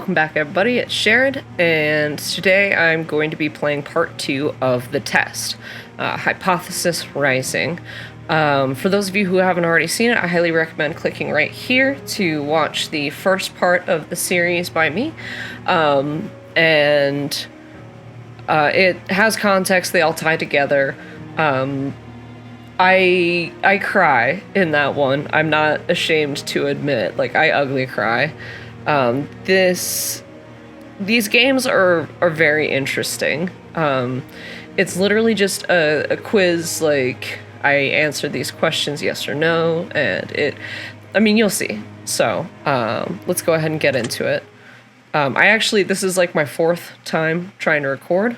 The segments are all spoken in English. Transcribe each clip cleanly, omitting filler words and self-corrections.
welcome back everybody, it's Sharon, and today I'm going to be playing part 2 of the test, Hypothesis Rising. For those of you who haven't already seen it, I highly recommend clicking right here to watch the first part of the series by me, and it has context, they all tie together. I cry in that one. I'm not ashamed to admit, like, I ugly cry. These games are very interesting. It's literally just a quiz, like, I answer these questions yes or no, and you'll see. So, let's go ahead and get into it. This is like my 4th time trying to record,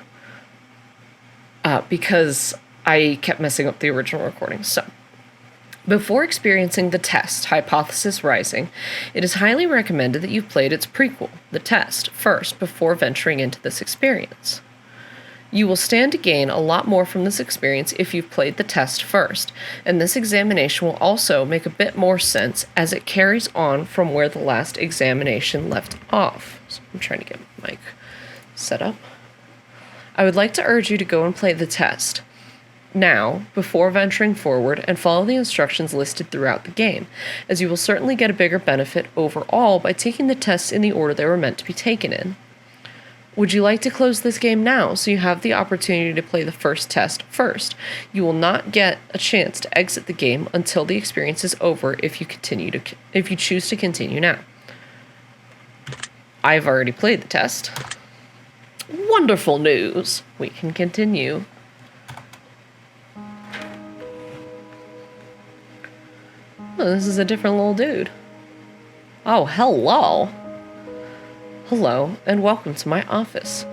because I kept messing up the original recording. So, before experiencing the test, Hypothesis Rising, it is highly recommended that you've played its prequel, the test, first before venturing into this experience. You will stand to gain a lot more from this experience if you've played the test first, and this examination will also make a bit more sense as it carries on from where the last examination left off. So I'm trying to get my mic set up. I would like to urge you to go and play the test now, before venturing forward, and follow the instructions listed throughout the game, as you will certainly get a bigger benefit overall by taking the tests in the order they were meant to be taken in. Would you like to close this game now so you have the opportunity to play the first test first? You will not get a chance to exit the game until the experience is over if you choose to continue now. I've already played the test. Wonderful news! We can continue. Oh, this is a different little dude. Oh, hello. Hello, and welcome to my office.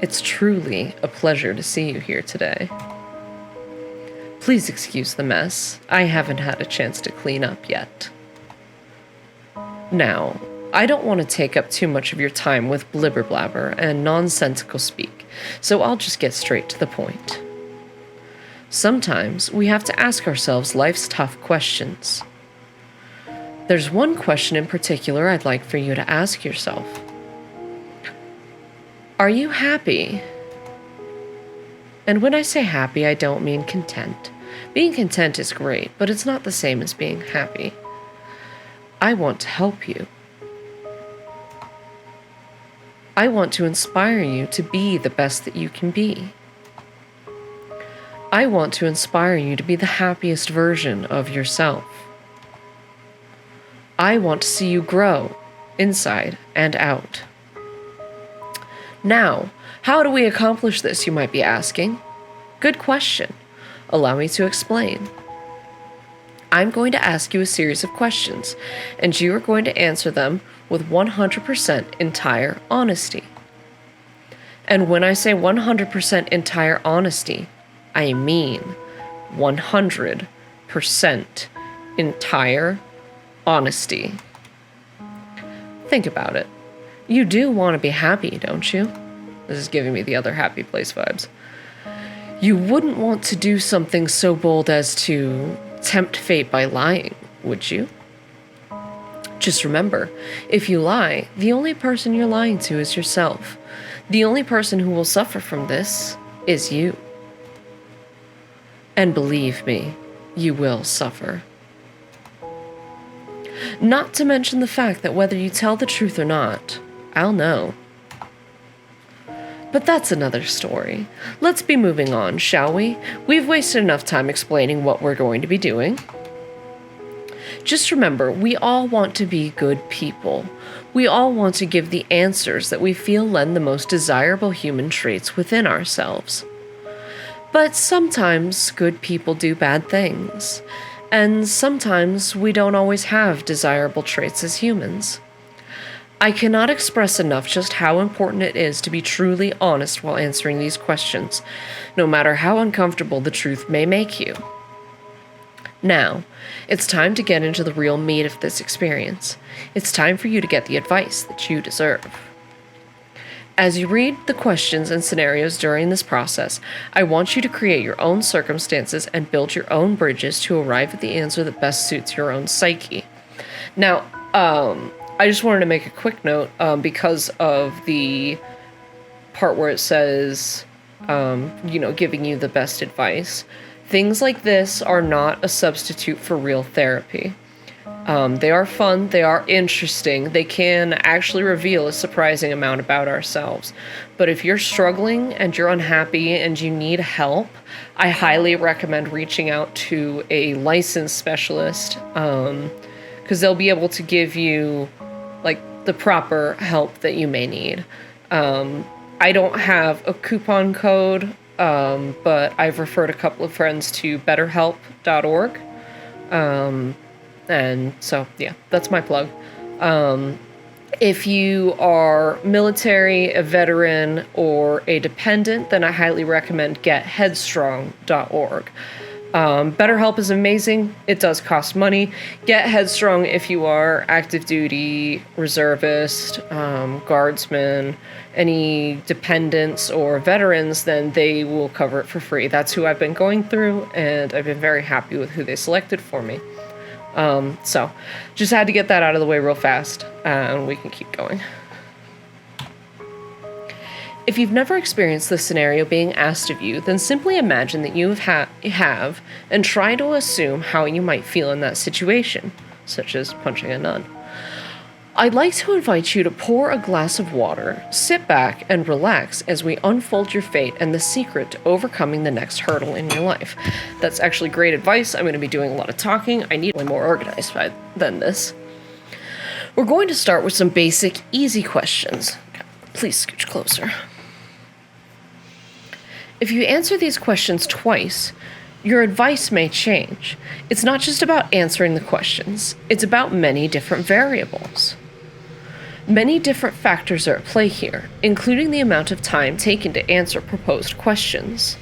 It's truly a pleasure to see you here today. Please excuse the mess. I haven't had a chance to clean up yet. Now, I don't want to take up too much of your time with blibber blabber and nonsensical speak, so I'll just get straight to the point. Sometimes we have to ask ourselves life's tough questions. There's one question in particular I'd like for you to ask yourself. Are you happy? And when I say happy, I don't mean content. Being content is great, but it's not the same as being happy. I want to help you. I want to inspire you to be the best that you can be. I want to inspire you to be the happiest version of yourself. I want to see you grow, inside and out. Now, how do we accomplish this, you might be asking? Good question. Allow me to explain. I'm going to ask you a series of questions, and you are going to answer them with 100% entire honesty. And when I say 100% entire honesty, I mean 100% entire honesty. Think about it. You do want to be happy, don't you? This is giving me the other Happy Place vibes. You wouldn't want to do something so bold as to tempt fate by lying, would you? Just remember, if you lie, the only person you're lying to is yourself. The only person who will suffer from this is you. And believe me, you will suffer. Not to mention the fact that whether you tell the truth or not, I'll know. But that's another story. Let's be moving on, shall we? We've wasted enough time explaining what we're going to be doing. Just remember, we all want to be good people. We all want to give the answers that we feel lend the most desirable human traits within ourselves. But sometimes good people do bad things. And sometimes we don't always have desirable traits as humans. I cannot express enough just how important it is to be truly honest while answering these questions, no matter how uncomfortable the truth may make you. Now, it's time to get into the real meat of this experience. It's time for you to get the advice that you deserve. As you read the questions and scenarios during this process, I want you to create your own circumstances and build your own bridges to arrive at the answer that best suits your own psyche. Now, I just wanted to make a quick note because of the part where it says, giving you the best advice. Things like this are not a substitute for real therapy. They are fun, they are interesting, they can actually reveal a surprising amount about ourselves. But if you're struggling and you're unhappy and you need help, I highly recommend reaching out to a licensed specialist, because they'll be able to give you like the proper help that you may need. I don't have a coupon code, but I've referred a couple of friends to betterhelp.org. And so, yeah, that's my plug. If you are military, a veteran, or a dependent, then I highly recommend getheadstrong.org. BetterHelp is amazing. It does cost money. Get Headstrong if you are active duty, reservist, guardsmen, any dependents or veterans, then they will cover it for free. That's who I've been going through, and I've been very happy with who they selected for me. So just had to get that out of the way real fast, and we can keep going. If you've never experienced this scenario being asked of you, then simply imagine that you have and try to assume how you might feel in that situation, such as punching a nun. I'd like to invite you to pour a glass of water, sit back, and relax as we unfold your fate and the secret to overcoming the next hurdle in your life. That's actually great advice. I'm going to be doing a lot of talking. I need to be more organized than this. We're going to start with some basic, easy questions. Please scooch closer. If you answer these questions twice, your advice may change. It's not just about answering the questions. It's about many different variables. Many different factors are at play here, including the amount of time taken to answer proposed questions.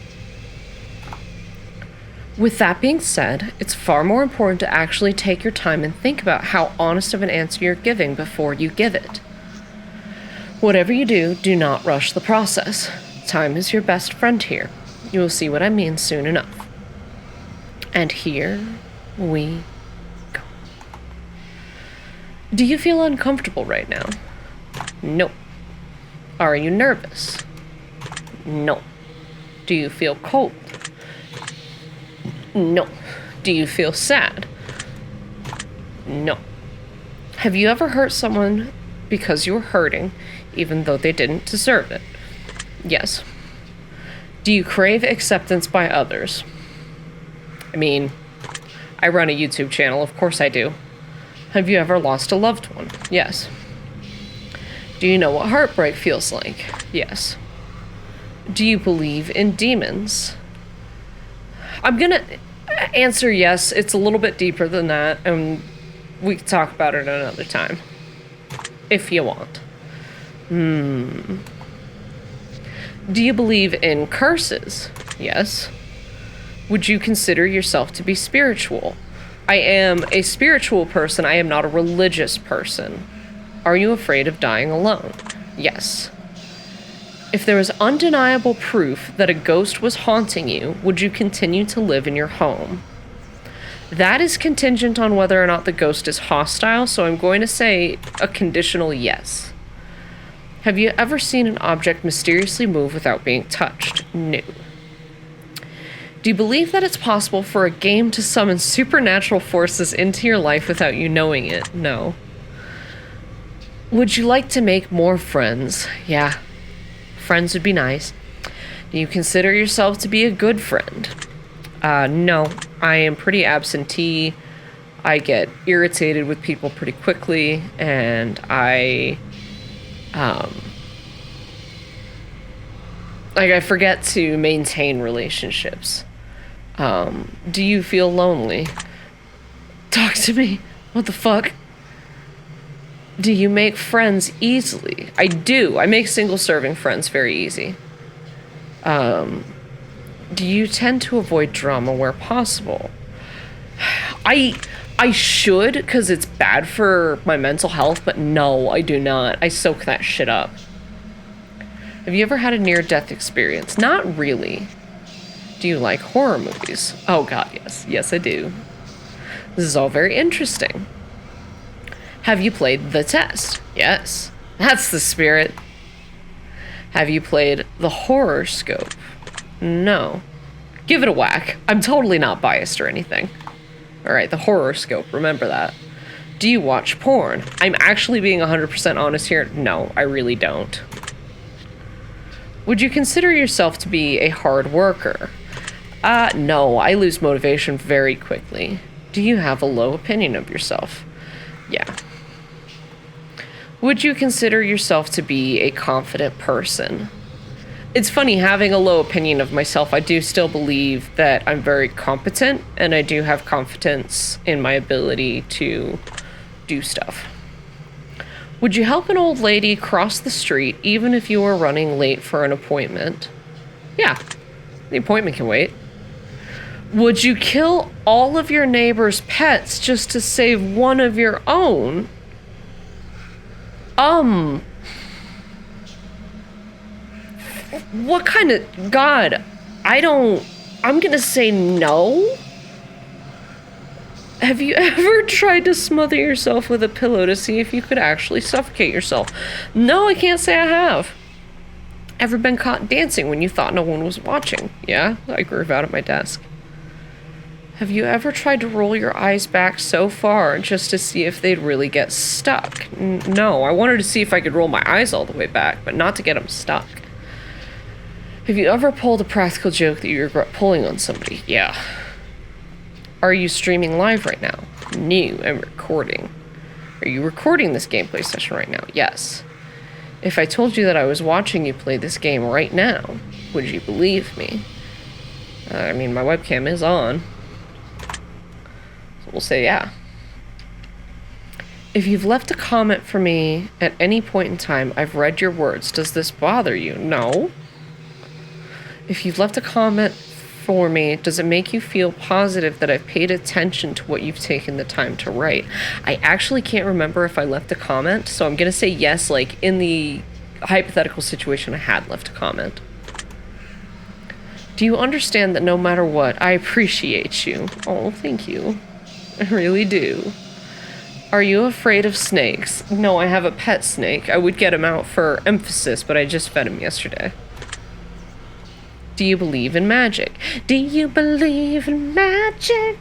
With that being said, it's far more important to actually take your time and think about how honest of an answer you're giving before you give it. Whatever you do, do not rush the process. Time is your best friend here. You will see what I mean soon enough. And here we go. Do you feel uncomfortable right now? No. Are you nervous? No. Do you feel cold? No. Do you feel sad? No. Have you ever hurt someone because you were hurting, even though they didn't deserve it? Yes. Do you crave acceptance by others? I mean, I run a YouTube channel, of course I do. Have you ever lost a loved one? Yes. Do you know what heartbreak feels like? Yes. Do you believe in demons? I'm gonna answer yes. It's a little bit deeper than that, and we can talk about it another time, if you want. Do you believe in curses? Yes. Would you consider yourself to be spiritual? I am a spiritual person. I am not a religious person. Are you afraid of dying alone? Yes. If there was undeniable proof that a ghost was haunting you, would you continue to live in your home? That is contingent on whether or not the ghost is hostile, so I'm going to say a conditional yes. Have you ever seen an object mysteriously move without being touched? No. Do you believe that it's possible for a game to summon supernatural forces into your life without you knowing it? No. Would you like to make more friends? Yeah. Friends would be nice. Do you consider yourself to be a good friend? No. I am pretty absentee. I get irritated with people pretty quickly, and I forget to maintain relationships. Do you feel lonely? Talk to me. What the fuck? Do you make friends easily? I do. I make single-serving friends very easy. Do you tend to avoid drama where possible? I should, because it's bad for my mental health, but no, I do not. I soak that shit up. Have you ever had a near-death experience? Not really. Do you like horror movies? Oh god, yes. Yes, I do. This is all very interesting. Have you played the test? Yes. That's the spirit. Have you played the horoscope? No. Give it a whack. I'm totally not biased or anything. Alright, the horoscope. Remember that. Do you watch porn? I'm actually being 100% honest here. No, I really don't. Would you consider yourself to be a hard worker? No, I lose motivation very quickly. Do you have a low opinion of yourself? Yeah. Would you consider yourself to be a confident person? It's funny, having a low opinion of myself, I do still believe that I'm very competent, and I do have confidence in my ability to do stuff. Would you help an old lady cross the street even if you were running late for an appointment? Yeah, the appointment can wait. Would you kill all of your neighbor's pets just to save one of your own? What kind of... God, I'm gonna say no. Have you ever tried to smother yourself with a pillow to see if you could actually suffocate yourself? No, I can't say I have. Ever been caught dancing when you thought no one was watching? Yeah, I groove out at my desk. Have you ever tried to roll your eyes back so far just to see if they'd really get stuck? No, I wanted to see if I could roll my eyes all the way back, but not to get them stuck. Have you ever pulled a practical joke that you regret pulling on somebody? Yeah. Are you streaming live right now? No, I'm recording. Are you recording this gameplay session right now? Yes. If I told you that I was watching you play this game right now, would you believe me? I mean, my webcam is on. So we'll say yeah. If you've left a comment for me at any point in time, I've read your words. Does this bother you? No. If you've left a comment for me, does it make you feel positive that I've paid attention to what you've taken the time to write? I actually can't remember if I left a comment, so I'm gonna say yes, like in the hypothetical situation I had left a comment. Do you understand that no matter what, I appreciate you? Oh, thank you. I really do. Are you afraid of snakes? No, I have a pet snake. I would get him out for emphasis, but I just fed him yesterday. Do you believe in magic? Do you believe in magic?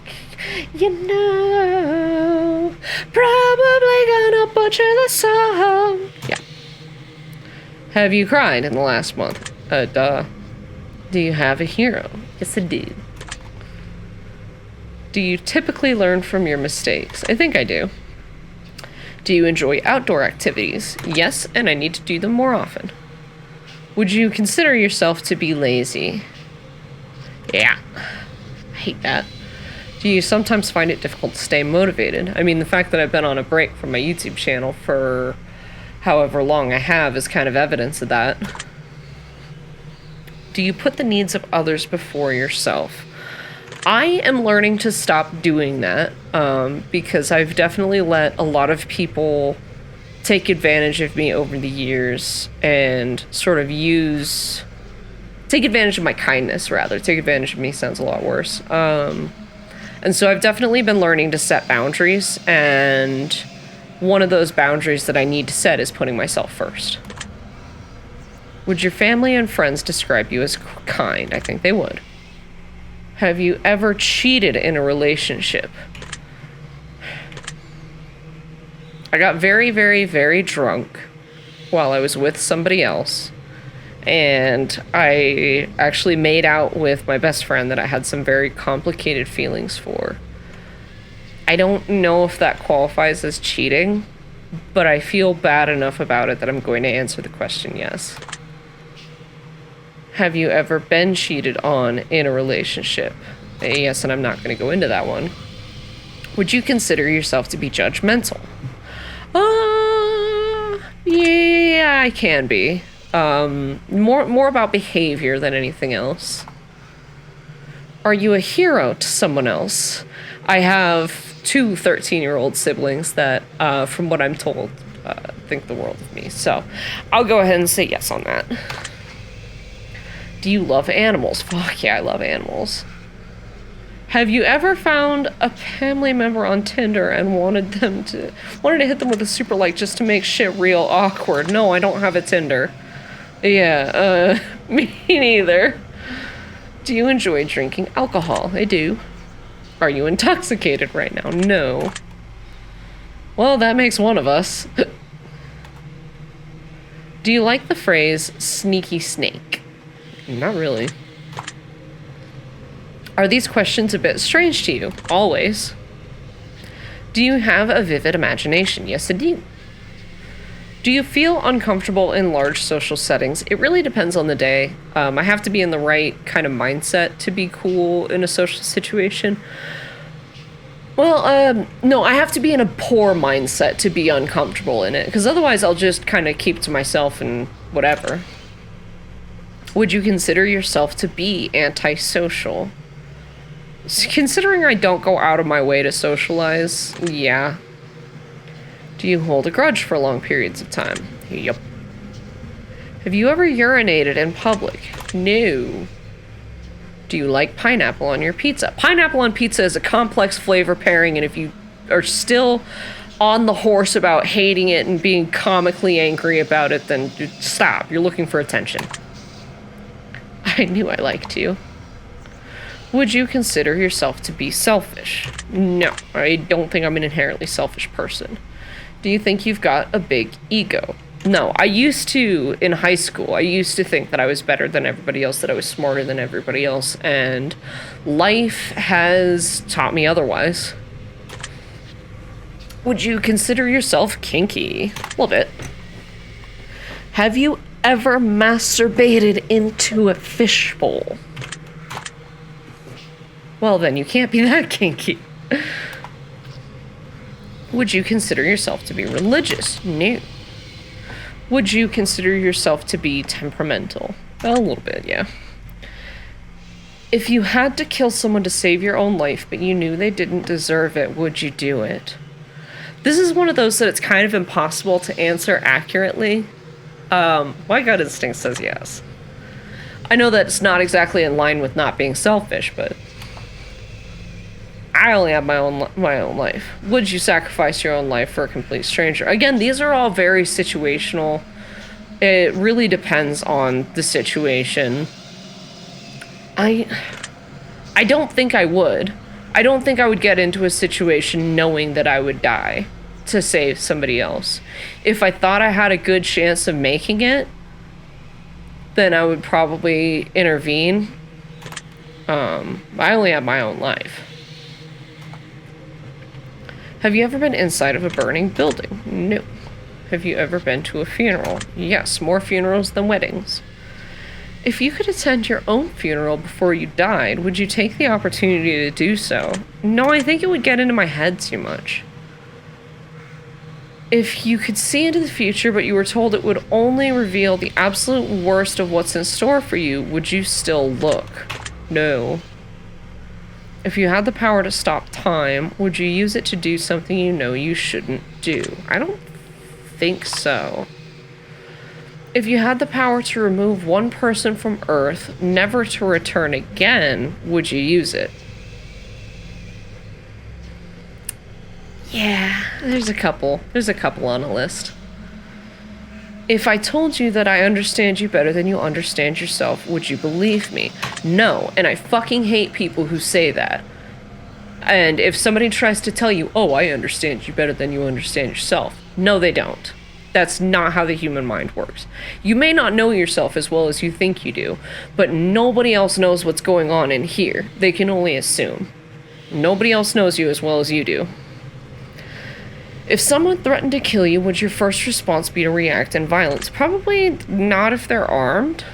You know, probably gonna butcher the song. Yeah. Have you cried in the last month? Duh. Do you have a hero? Yes, I do. Do you typically learn from your mistakes? I think I do. Do you enjoy outdoor activities? Yes, and I need to do them more often. Would you consider yourself to be lazy? Yeah. I hate that. Do you sometimes find it difficult to stay motivated? I mean, the fact that I've been on a break from my YouTube channel for however long I have is kind of evidence of that. Do you put the needs of others before yourself? I am learning to stop doing that because I've definitely let a lot of people take advantage of me over the years and sort of take advantage of my kindness, rather. Take advantage of me sounds a lot worse. And so I've definitely been learning to set boundaries, and one of those boundaries that I need to set is putting myself first. Would your family and friends describe you as kind? I think they would. Have you ever cheated in a relationship? I got very, very, very drunk while I was with somebody else, and I actually made out with my best friend that I had some very complicated feelings for. I don't know if that qualifies as cheating, but I feel bad enough about it that I'm going to answer the question yes. Have you ever been cheated on in a relationship? Yes, and I'm not going to go into that one. Would you consider yourself to be judgmental? Yeah, I can be. More about behavior than anything else. Are you a hero to someone else? I have 2 13-year-old siblings that, from what I'm told, think the world of me. So I'll go ahead and say yes on that. Do you love animals? Fuck yeah, I love animals. Have you ever found a family member on Tinder and wanted to hit them with a super like just to make shit real awkward? No, I don't have a Tinder. Yeah, me neither. Do you enjoy drinking alcohol? I do. Are you intoxicated right now? No. Well, that makes one of us. Do you like the phrase sneaky snake? Not really. Are these questions a bit strange to you? Always. Do you have a vivid imagination? Yes, I do. Do you feel uncomfortable in large social settings? It really depends on the day. I have to be in the right kind of mindset to be cool in a social situation. Well, no, I have to be in a poor mindset to be uncomfortable in it, because otherwise I'll just kind of keep to myself and whatever. Would you consider yourself to be antisocial? Considering I don't go out of my way to socialize, yeah. Do you hold a grudge for long periods of time? Yep. Have you ever urinated in public? No. Do you like pineapple on your pizza? Pineapple on pizza is a complex flavor pairing, and if you are still on the horse about hating it and being comically angry about it, then stop. You're looking for attention. I knew I liked you. Would you consider yourself to be selfish? No, I don't think I'm an inherently selfish person. Do you think you've got a big ego? No, I used to, in high school, I used to think that I was better than everybody else, that I was smarter than everybody else, and life has taught me otherwise. Would you consider yourself kinky? A little bit. Have you ever masturbated into a fishbowl? Well, then you can't be that kinky. Would you consider yourself to be religious? No. Would you consider yourself to be temperamental? A little bit, yeah. If you had to kill someone to save your own life, but you knew they didn't deserve it, would you do it? This is one of those that it's kind of impossible to answer accurately. My gut instinct says yes. I know that it's not exactly in line with not being selfish, but I only have my own life. Would you sacrifice your own life for a complete stranger? Again, these are all very situational. It really depends on the situation. I don't think I would. I don't think I would get into a situation knowing that I would die to save somebody else. If I thought I had a good chance of making it, then I would probably intervene. I only have my own life. Have you ever been inside of a burning building? No. Have you ever been to a funeral? Yes, more funerals than weddings. If you could attend your own funeral before you died, would you take the opportunity to do so? No, I think it would get into my head too much. If you could see into the future, but you were told it would only reveal the absolute worst of what's in store for you, would you still look? No. If you had the power to stop time, would you use it to do something you know you shouldn't do? I don't think so. If you had the power to remove one person from Earth, never to return again, would you use it? Yeah, there's a couple. There's a couple on a list. If I told you that I understand you better than you understand yourself, would you believe me? No, and I fucking hate people who say that. And if somebody tries to tell you, oh, I understand you better than you understand yourself. No, they don't. That's not how the human mind works. You may not know yourself as well as you think you do, but nobody else knows what's going on in here. They can only assume. Nobody else knows you as well as you do. If someone threatened to kill you, would your first response be to react in violence? Probably not if they're armed.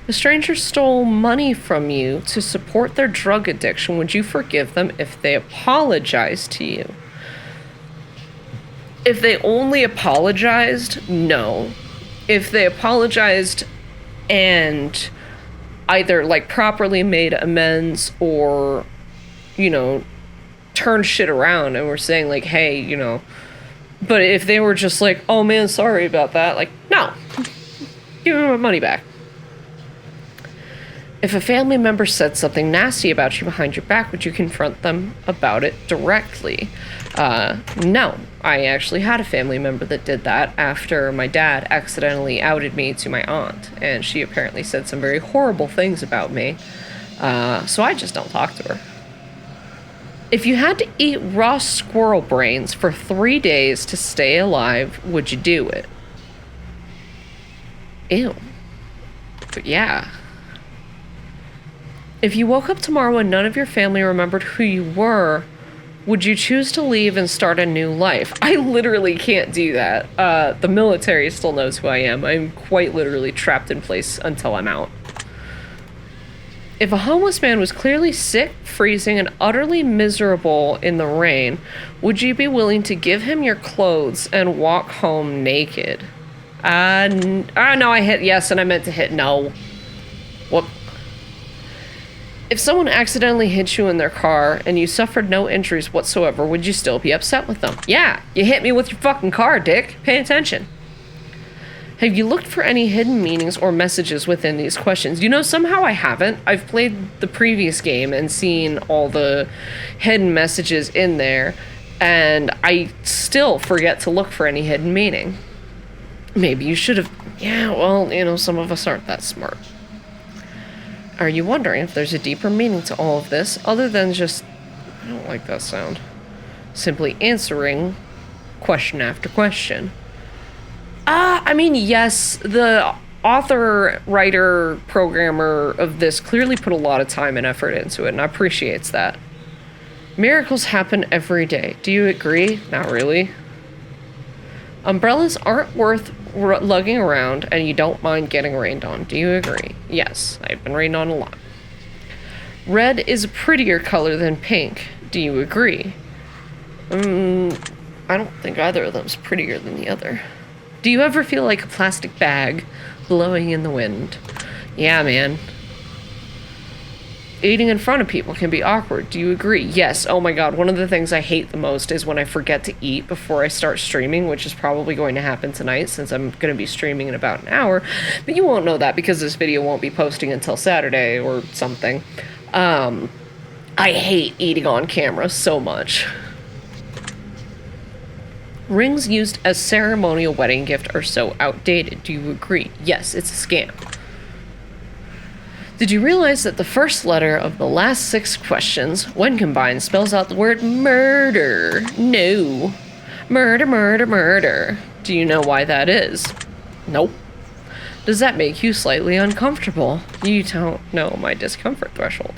If a stranger stole money from you to support their drug addiction, would you forgive them if they apologized to you? If they only apologized, no. If they apologized and either like properly made amends or, you know, turned shit around and were saying like, hey, you know, but if they were just like, oh man, sorry about that, like, no, give me my money back. If a family member said something nasty about you behind your back, would you confront them about it directly? No. I actually had a family member that did that after my dad accidentally outed me to my aunt, and she apparently said some very horrible things about me. So I just don't talk to her. If you had to eat raw squirrel brains for 3 days to stay alive, would you do it? Ew. But yeah. If you woke up tomorrow and none of your family remembered who you were, would you choose to leave and start a new life? I literally can't do that. The military still knows who I am. I'm quite literally trapped in place until I'm out. If a homeless man was clearly sick, freezing, and utterly miserable in the rain, would you be willing to give him your clothes and walk home naked? No, I hit yes and I meant to hit no. Whoop. If someone accidentally hit you in their car and you suffered no injuries whatsoever, would you still be upset with them? Yeah, you hit me with your fucking car, dick. Pay attention. Have you looked for any hidden meanings or messages within these questions? You know, somehow I haven't. I've played the previous game and seen all the hidden messages in there, and I still forget to look for any hidden meaning. Maybe you should have... Yeah, well, you know, some of us aren't that smart. Are you wondering if there's a deeper meaning to all of this, other than just... I don't like that sound. Simply answering question after question. I mean, yes, the author, writer, programmer of this clearly put a lot of time and effort into it, and I appreciate that. Miracles happen every day. Do you agree? Not really. Umbrellas aren't worth lugging around, and you don't mind getting rained on. Do you agree? Yes, I've been rained on a lot. Red is a prettier color than pink. Do you agree? I don't think either of them's prettier than the other. Do you ever feel like a plastic bag blowing in the wind? Yeah, man. Eating in front of people can be awkward. Do you agree? Yes. Oh my god, one of the things I hate the most is when I forget to eat before I start streaming, which is probably going to happen tonight since I'm going to be streaming in about an hour. But you won't know that because this video won't be posting until Saturday or something. I hate eating on camera so much. Rings used as ceremonial wedding gift are so outdated. Do you agree? Yes, it's a scam. Did you realize that the first letter of the last 6 questions, when combined, spells out the word murder? No. Murder, murder, murder. Do you know why that is? Nope. Does that make you slightly uncomfortable? You don't know my discomfort threshold.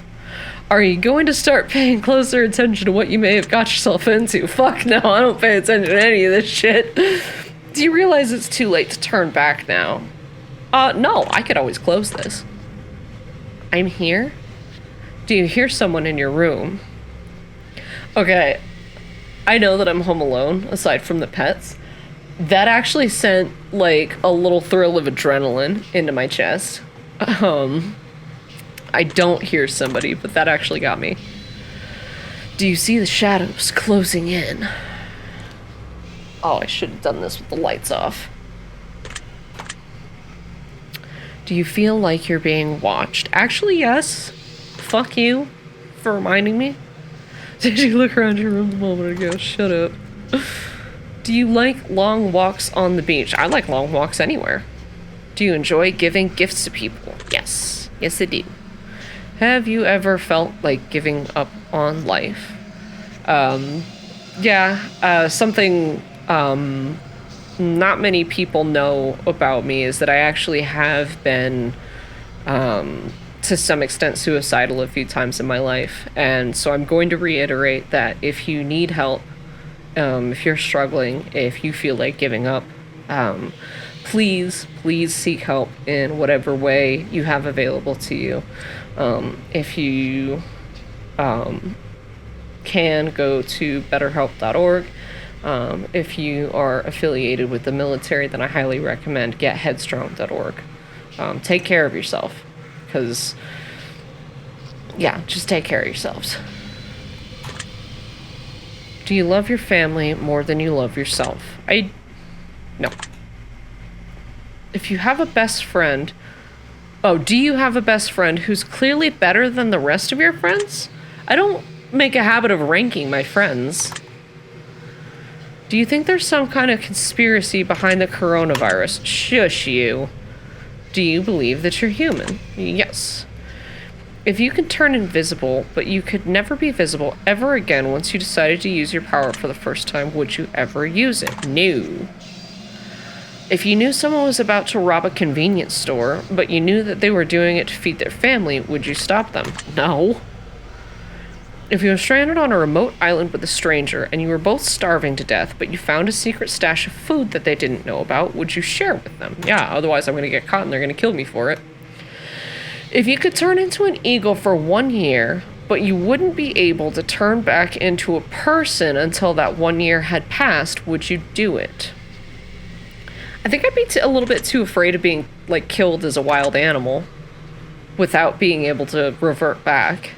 Are you going to start paying closer attention to what you may have got yourself into? Fuck no, I don't pay attention to any of this shit. Do you realize it's too late to turn back now? No, I could always close this. I'm here? Do you hear someone in your room? Okay, I know that I'm home alone, aside from the pets. That actually sent, like, a little thrill of adrenaline into my chest. I don't hear somebody, but that actually got me. Do you see the shadows closing in? Oh, I should have done this with the lights off. Do you feel like you're being watched? Actually, yes. Fuck you for reminding me. Did you look around your room a moment ago? Shut up. Do you like long walks on the beach? I like long walks anywhere. Do you enjoy giving gifts to people? Yes. Yes, I do. Have you ever felt like giving up on life? Something not many people know about me is that I actually have been, to some extent, suicidal a few times in my life. And so I'm going to reiterate that if you need help, if you're struggling, if you feel like giving up, please seek help in whatever way you have available to you. If you can, go to betterhelp.org. If you are affiliated with the military, then I highly recommend getheadstrong.org. Take care of yourself, because, yeah, just take care of yourselves. Do you love your family more than you love yourself? No. If you have a best friend, Oh, do you have a best friend who's clearly better than the rest of your friends? I don't make a habit of ranking my friends. Do you think there's some kind of conspiracy behind the coronavirus? Shush you. Do you believe that you're human? Yes. If you could turn invisible, but you could never be visible ever again once you decided to use your power for the first time, would you ever use it? No. If you knew someone was about to rob a convenience store, but you knew that they were doing it to feed their family, would you stop them? No. If you were stranded on a remote island with a stranger, and you were both starving to death, but you found a secret stash of food that they didn't know about, would you share with them? Yeah, otherwise I'm going to get caught and they're going to kill me for it. If you could turn into an eagle for 1 year, but you wouldn't be able to turn back into a person until that 1 year had passed, would you do it? I think I'd be a little bit too afraid of being, like, killed as a wild animal without being able to revert back.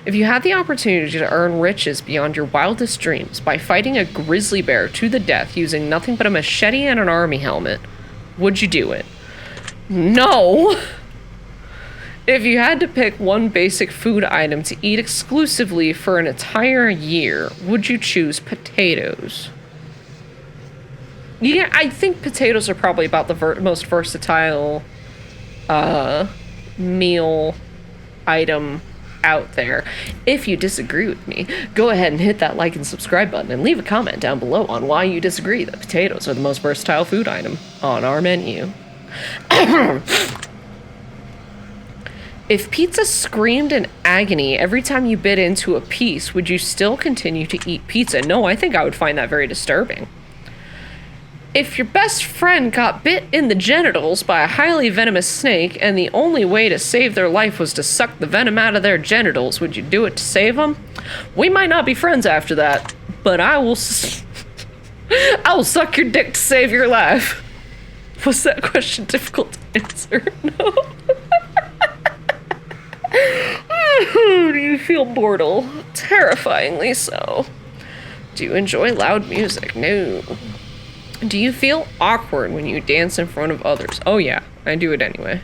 If you had the opportunity to earn riches beyond your wildest dreams by fighting a grizzly bear to the death using nothing but a machete and an army helmet, would you do it? No! If you had to pick one basic food item to eat exclusively for an entire year, would you choose potatoes? Yeah, I think potatoes are probably about the most versatile meal item out there. If you disagree with me, go ahead and hit that like and subscribe button and leave a comment down below on why you disagree that potatoes are the most versatile food item on our menu. If pizza screamed in agony every time you bit into a piece, would you still continue to eat pizza? No, I think I would find that very disturbing. If your best friend got bit in the genitals by a highly venomous snake and the only way to save their life was to suck the venom out of their genitals, would you do it to save them? We might not be friends after that, but I will I will suck your dick to save your life. Was that question difficult to answer? No. Do you feel mortal? Terrifyingly so. Do you enjoy loud music? No. Do you feel awkward when you dance in front of others? Oh yeah, I do it anyway.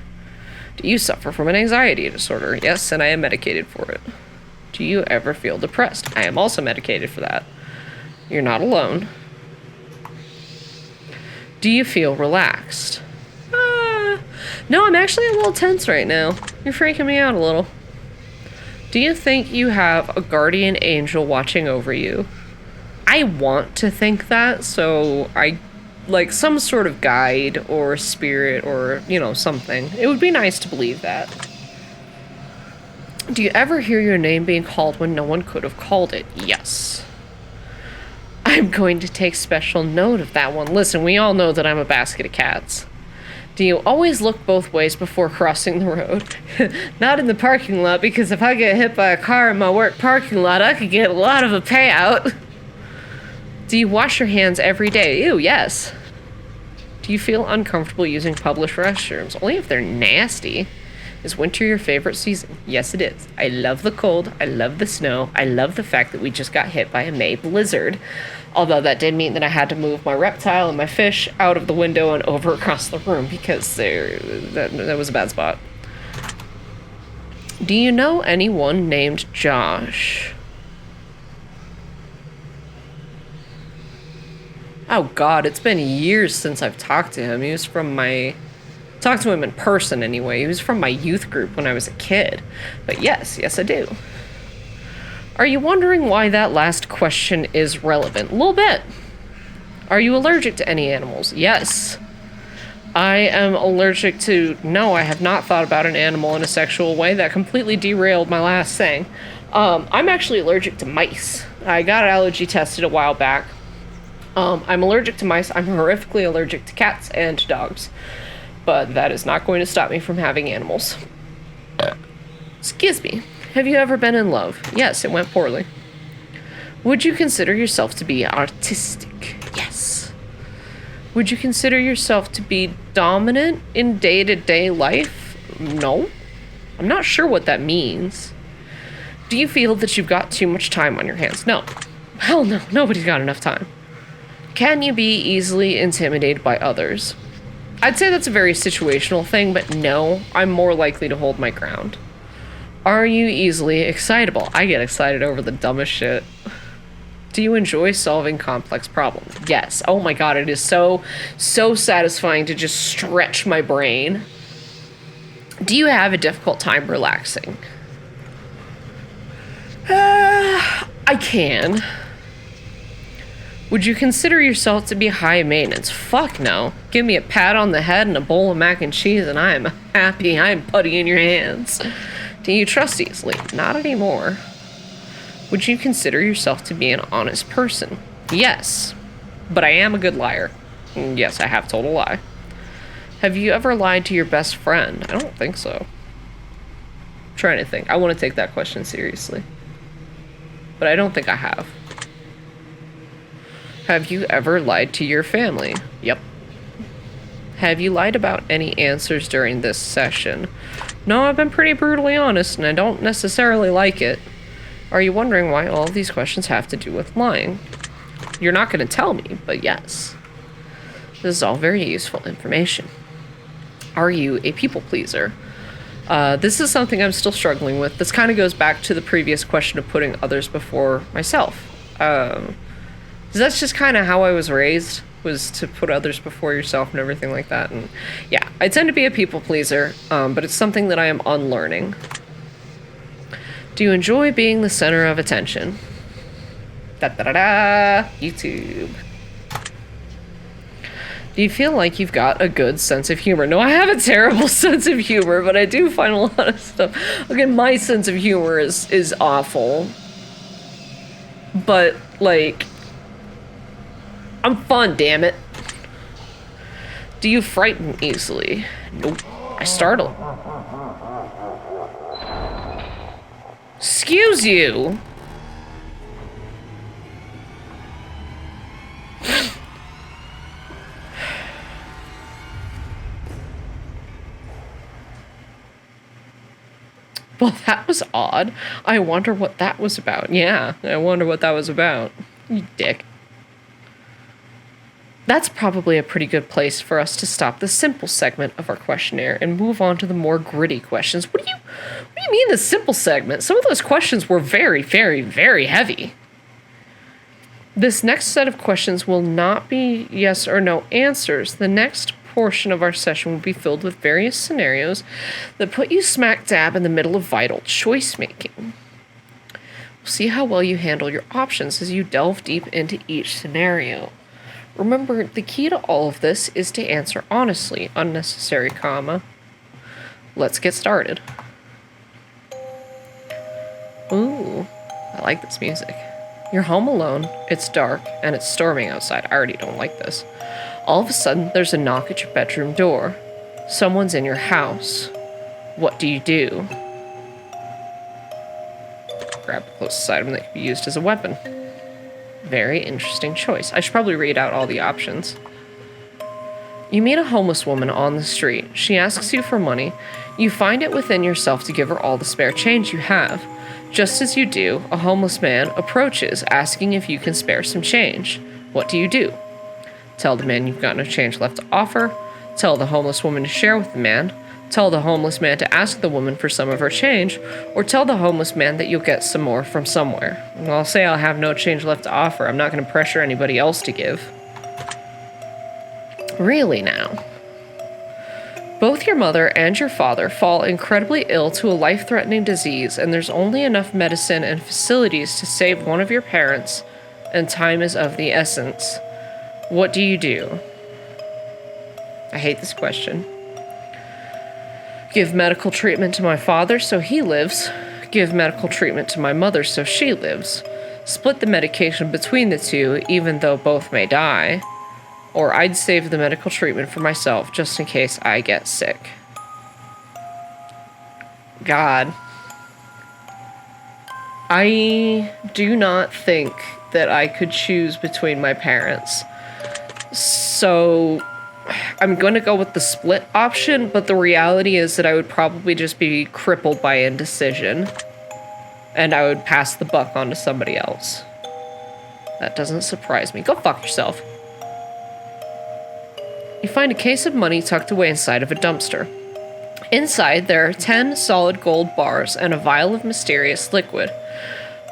Do you suffer from an anxiety disorder? Yes, and I am medicated for it. Do you ever feel depressed? I am also medicated for that. You're not alone. Do you feel relaxed? No, I'm actually a little tense right now. You're freaking me out a little. Do you think you have a guardian angel watching over you? I want to think that, so I like some sort of guide or spirit or, you know, something. It would be nice to believe that. Do you ever hear your name being called when no one could have called it? Yes. I'm going to take special note of that one. Listen, we all know that I'm a basket of cats. Do you always look both ways before crossing the road? Not in the parking lot, because if I get hit by a car in my work parking lot, I could get a lot of a payout. Do you wash your hands every day? Ew, yes. Do you feel uncomfortable using public restrooms? Only if they're nasty. Is winter your favorite season? Yes, it is. I love the cold. I love the snow. I love the fact that we just got hit by a May blizzard. Although that did mean that I had to move my reptile and my fish out of the window and over across the room because that was a bad spot. Do you know anyone named Josh? Oh God, it's been years since I've talked to him. He was from talked to him in person anyway. He was from my youth group when I was a kid. But yes, I do. Are you wondering why that last question is relevant? A little bit. Are you allergic to any animals? Yes. I am allergic to... No, I have not thought about an animal in a sexual way. That completely derailed my last thing. I'm actually allergic to mice. I got allergy tested a while back. I'm allergic to mice. I'm horrifically allergic to cats and dogs. But that is not going to stop me from having animals. Excuse me. Have you ever been in love? Yes, it went poorly. Would you consider yourself to be artistic? Yes. Would you consider yourself to be dominant in day-to-day life? No. I'm not sure what that means. Do you feel that you've got too much time on your hands? No. Hell no. Nobody's got enough time. Can you be easily intimidated by others? I'd say that's a very situational thing, but no, I'm more likely to hold my ground. Are you easily excitable? I get excited over the dumbest shit. Do you enjoy solving complex problems? Yes. Oh my god, it is so satisfying to just stretch my brain. Do you have a difficult time relaxing? I can. Would you consider yourself to be high maintenance? Fuck no. Give me a pat on the head and a bowl of mac and cheese and I'm happy. I'm putty in your hands. Do you trust easily? Not anymore. Would you consider yourself to be an honest person? Yes. But I am a good liar. Yes, I have told a lie. Have you ever lied to your best friend? I don't think so. I'm trying to think. I want to take that question seriously. But I don't think I have. Have you ever lied to your family? Yep. Have you lied about any answers during this session? No, I've been pretty brutally honest, and I don't necessarily like it. Are you wondering why all of these questions have to do with lying? You're not going to tell me, but yes. This is all very useful information. Are you a people pleaser? This is something I'm still struggling with. This kind of goes back to the previous question of putting others before myself. That's just kind of how I was raised, was to put others before yourself and everything like that. And yeah, I tend to be a people pleaser, but it's something that I am unlearning. Do you enjoy being the center of attention? Da-da-da-da! YouTube. Do you feel like you've got a good sense of humor? No, I have a terrible sense of humor, but I do find a lot of stuff. Okay, my sense of humor is awful. But, like, I'm fun, damn it. Do you frighten easily? Nope. I startle. Excuse you. Well, that was odd. I wonder what that was about. Yeah, I wonder what that was about. You dick. That's probably a pretty good place for us to stop the simple segment of our questionnaire and move on to the more gritty questions. What do you mean the simple segment? Some of those questions were very, very, very heavy. This next set of questions will not be yes or no answers. The next portion of our session will be filled with various scenarios that put you smack dab in the middle of vital choice making. We'll see how well you handle your options as you delve deep into each scenario. Remember, the key to all of this is to answer honestly, unnecessary comma. Let's get started. Ooh, I like this music. You're home alone, it's dark, and it's storming outside. I already don't like this. All of a sudden, there's a knock at your bedroom door. Someone's in your house. What do you do? Grab the closest item that can be used as a weapon. Very interesting choice. I should probably read out all the options. You meet a homeless woman on the street. She asks you for money. You find it within yourself to give her all the spare change you have. Just as you do, a homeless man approaches, asking if you can spare some change. What do you do? Tell the man you've got no change left to offer. Tell the homeless woman to share with the man. Tell the homeless man to ask the woman for some of her change. Or tell the homeless man that you'll get some more from somewhere. Well, I'll say I'll have no change left to offer. I'm not going to pressure anybody else to give. Really now? Both your mother and your father fall incredibly ill to a life-threatening disease, and there's only enough medicine and facilities to save one of your parents, and time is of the essence. What do you do? I hate this question. Give medical treatment to my father so he lives. Give medical treatment to my mother so she lives. Split the medication between the two, even though both may die. Or I'd save the medical treatment for myself just in case I get sick. God. I do not think that I could choose between my parents. So I'm going to go with the split option, but the reality is that I would probably just be crippled by indecision. And I would pass the buck on to somebody else. That doesn't surprise me. Go fuck yourself. You find a case of money tucked away inside of a dumpster. Inside, there are 10 solid gold bars and a vial of mysterious liquid.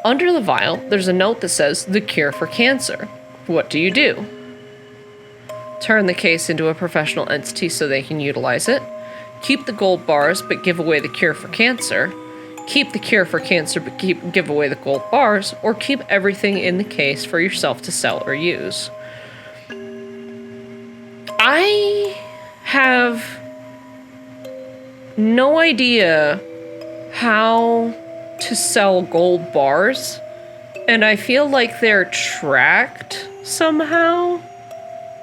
Under the vial, there's a note that says, "The cure for cancer." What do you do? Turn the case into a professional entity so they can utilize it. Keep the gold bars, but give away the cure for cancer. Keep the cure for cancer, but give away the gold bars. Or keep everything in the case for yourself to sell or use. I have no idea how to sell gold bars, and I feel like they're tracked somehow,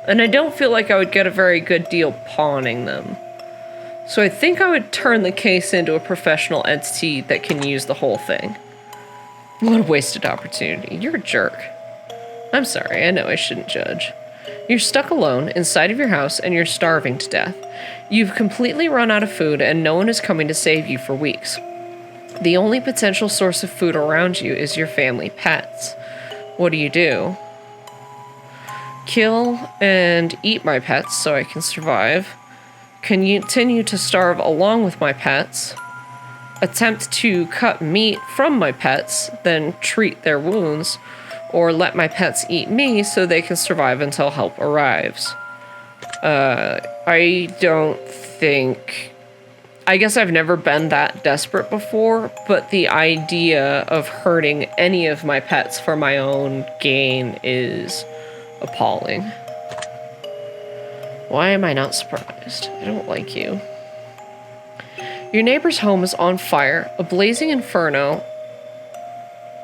and I don't feel like I would get a very good deal pawning them. So I think I would turn the case into a professional entity that can use the whole thing. What a wasted opportunity. You're a jerk. I'm sorry, I know I shouldn't judge. You're stuck alone inside of your house and you're starving to death. You've completely run out of food and no one is coming to save you for weeks. The only potential source of food around you is your family pets. What do you do? Kill and eat my pets so I can survive. Continue to starve along with my pets. Attempt to cut meat from my pets, then treat their wounds. Or let my pets eat me so they can survive until help arrives. I don't think... I guess I've never been that desperate before, but the idea of hurting any of my pets for my own gain is appalling. Why am I not surprised? I don't like you. Your neighbor's home is on fire. A blazing inferno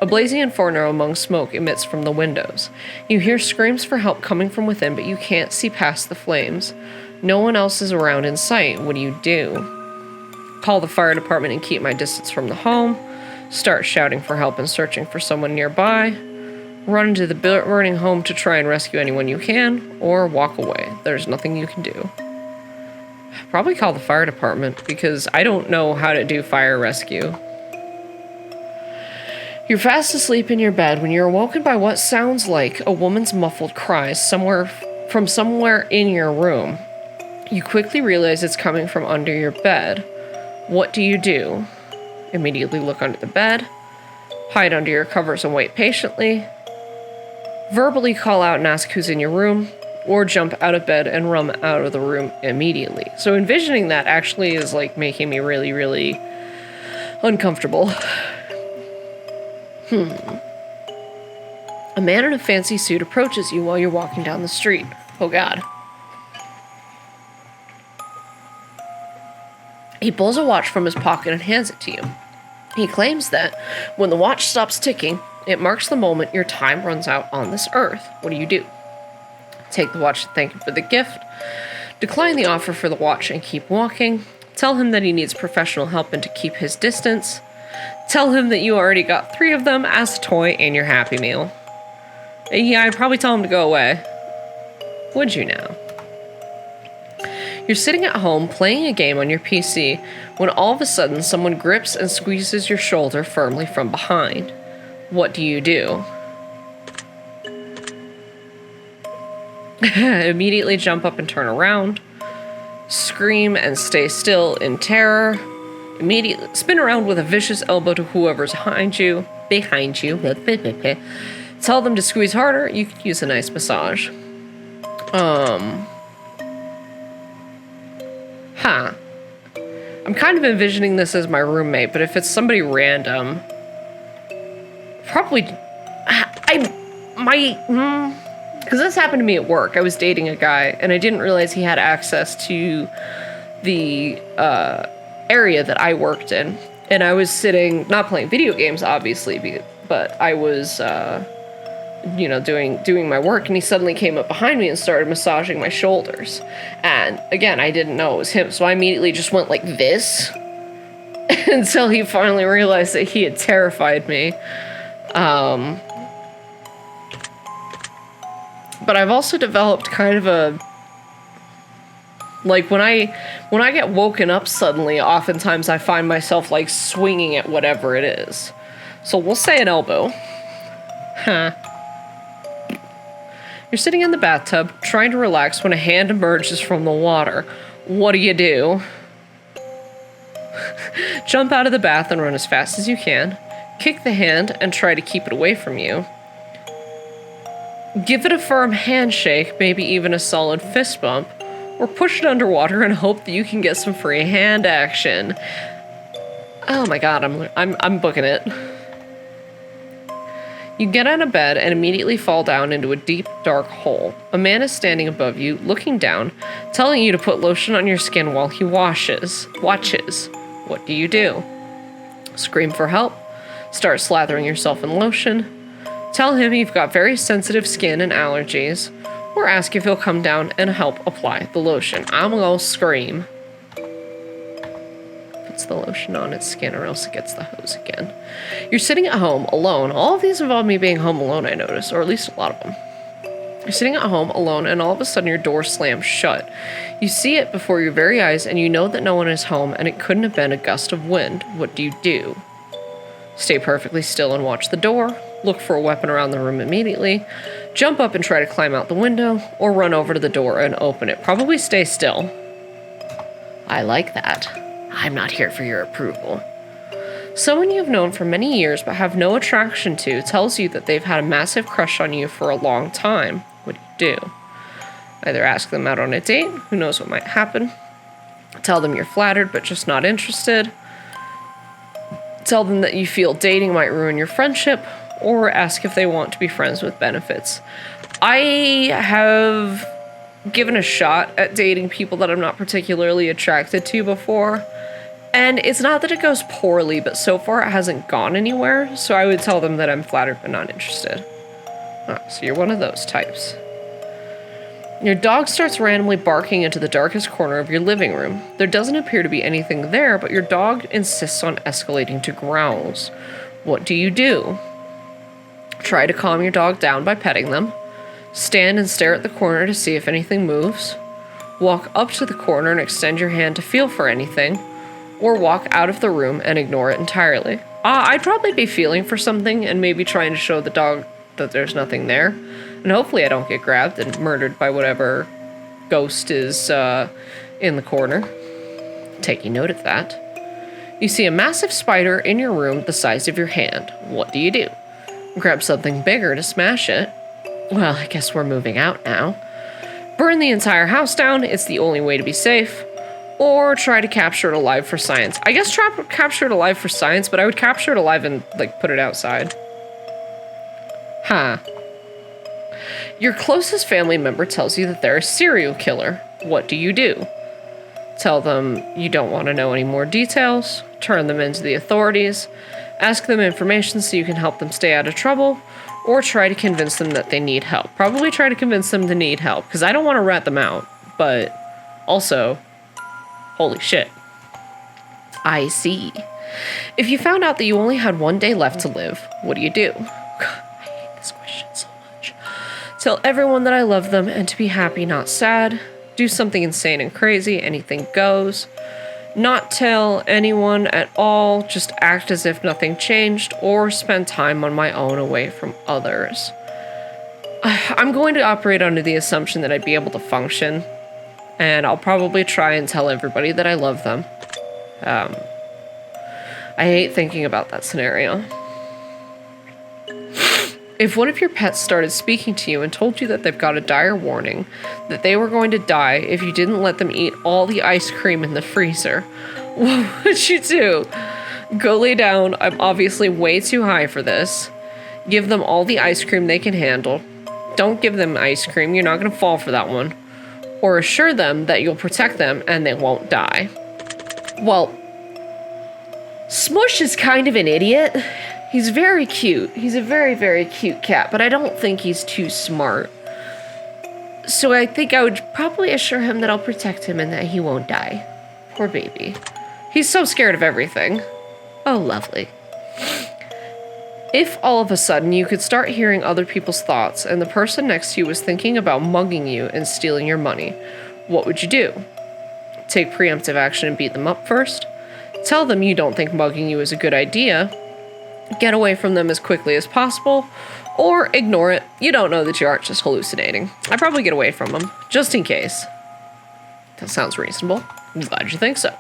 among smoke emits from the windows. You hear screams for help coming from within, but you can't see past the flames. No one else is around in sight. What do you do? Call the fire department and keep my distance from the home. Start shouting for help and searching for someone nearby. Run into the burning home to try and rescue anyone you can, or walk away. There's nothing you can do. Probably call the fire department, because I don't know how to do fire rescue. You're fast asleep in your bed when you're awoken by what sounds like a woman's muffled cries from somewhere in your room. You quickly realize it's coming from under your bed. What do you do? Immediately look under the bed, hide under your covers and wait patiently, verbally call out and ask who's in your room, or jump out of bed and run out of the room immediately. So envisioning that actually is like making me really, really uncomfortable. A man in a fancy suit approaches you while you're walking down the street. Oh God. He pulls a watch from his pocket and hands it to you. He claims that when the watch stops ticking, it marks the moment your time runs out on this earth. What do you do? Take the watch and thank him for the gift. Decline the offer for the watch and keep walking. Tell him that he needs professional help and to keep his distance. Tell him that you already got 3 of them as a toy in your Happy Meal. Yeah, I'd probably tell him to go away. Would you now? You're sitting at home playing a game on your PC when all of a sudden someone grips and squeezes your shoulder firmly from behind. What do you do? Immediately jump up and turn around. Scream and stay still in terror. Immediately spin around with a vicious elbow to whoever's behind you. Tell them to squeeze harder. You could use a nice massage. I'm kind of envisioning this as my roommate, but if it's somebody random, probably because this happened to me at work. I was dating a guy, and I didn't realize he had access to the area that I worked in. And I was sitting, not playing video games, obviously, but I was, doing my work, and he suddenly came up behind me and started massaging my shoulders. And again, I didn't know it was him, so I immediately just went like this until he finally realized that he had terrified me. But I've also developed kind of a, like, when I get woken up suddenly, oftentimes I find myself, like, swinging at whatever it is. So we'll say an elbow. You're sitting in the bathtub, trying to relax when a hand emerges from the water. What do? Jump out of the bath and run as fast as you can. Kick the hand and try to keep it away from you. Give it a firm handshake, maybe even a solid fist bump, or push it underwater and hope that you can get some free hand action. Oh my god, I'm booking it. You get out of bed and immediately fall down into a deep, dark hole. A man is standing above you, looking down, telling you to put lotion on your skin while he watches. What do? Scream for help? Start slathering yourself in lotion? Tell him you've got very sensitive skin and allergies? Or ask if he'll come down and help apply the lotion? I'm gonna scream. Puts the lotion on its skin or else it gets the hose again. You're sitting at home alone. All of these involve me being home alone, I notice, or at least a lot of them. You're sitting at home alone and all of a sudden your door slams shut. You see it before your very eyes and you know that no one is home and it couldn't have been a gust of wind. What do? Stay perfectly still and watch the door. Look for a weapon around the room immediately. Jump up and try to climb out the window, or run over to the door and open it. Probably stay still. I like that. I'm not here for your approval. Someone you've known for many years but have no attraction to tells you that they've had a massive crush on you for a long time. What do? Either ask them out on a date, who knows what might happen. Tell them you're flattered but just not interested. Tell them that you feel dating might ruin your friendship, or ask if they want to be friends with benefits. I have given a shot at dating people that I'm not particularly attracted to before, and it's not that it goes poorly, but so far it hasn't gone anywhere, so I would tell them that I'm flattered but not interested. So you're one of those types. Your dog starts randomly barking into the darkest corner of your living room. There doesn't appear to be anything there, but your dog insists on escalating to growls. What do? Try to calm your dog down by petting them. Stand and stare at the corner to see if anything moves. Walk up to the corner and extend your hand to feel for anything. Or walk out of the room and ignore it entirely. I'd probably be feeling for something and maybe trying to show the dog that there's nothing there. And hopefully I don't get grabbed and murdered by whatever ghost is in the corner. Taking note of that. You see a massive spider in your room the size of your hand. What do? Grab something bigger to smash it. Well, I guess we're moving out now. Burn the entire house down. It's the only way to be safe. Or try to capture it alive for science. I guess capture it alive for science, but I would capture it alive and, put it outside. Huh. Your closest family member tells you that they're a serial killer. What do? Tell them you don't want to know any more details. Turn them into the authorities. Ask them information so you can help them stay out of trouble. Or try to convince them that they need help. Probably try to convince them to need help, because I don't want to rat them out. But also, holy shit. I see. If you found out that you only had one day left to live, what do? God, I hate this question so much. Tell everyone that I love them and to be happy, not sad. Do something insane and crazy, anything goes. Not tell anyone at all, just act as if nothing changed, or spend time on my own away from others. I'm going to operate under the assumption that I'd be able to function, and I'll probably try and tell everybody that I love them. I hate thinking about that scenario. If one of your pets started speaking to you and told you that they've got a dire warning, that they were going to die if you didn't let them eat all the ice cream in the freezer, what would you do? Go lay down. I'm obviously way too high for this. Give them all the ice cream they can handle. Don't give them ice cream. You're not going to fall for that one. Or assure them that you'll protect them and they won't die. Well, Smush is kind of an idiot. He's very cute. He's a very, very cute cat, but I don't think he's too smart. So I think I would probably assure him that I'll protect him and that he won't die. Poor baby. He's so scared of everything. Oh, lovely. If all of a sudden you could start hearing other people's thoughts and the person next to you was thinking about mugging you and stealing your money, what would you do? Take preemptive action and beat them up first? Tell them you don't think mugging you is a good idea? get away from them as quickly as possible, or ignore it. You don't know that you aren't just hallucinating. I'd probably get away from them, just in case. That sounds reasonable. I'm glad you think so.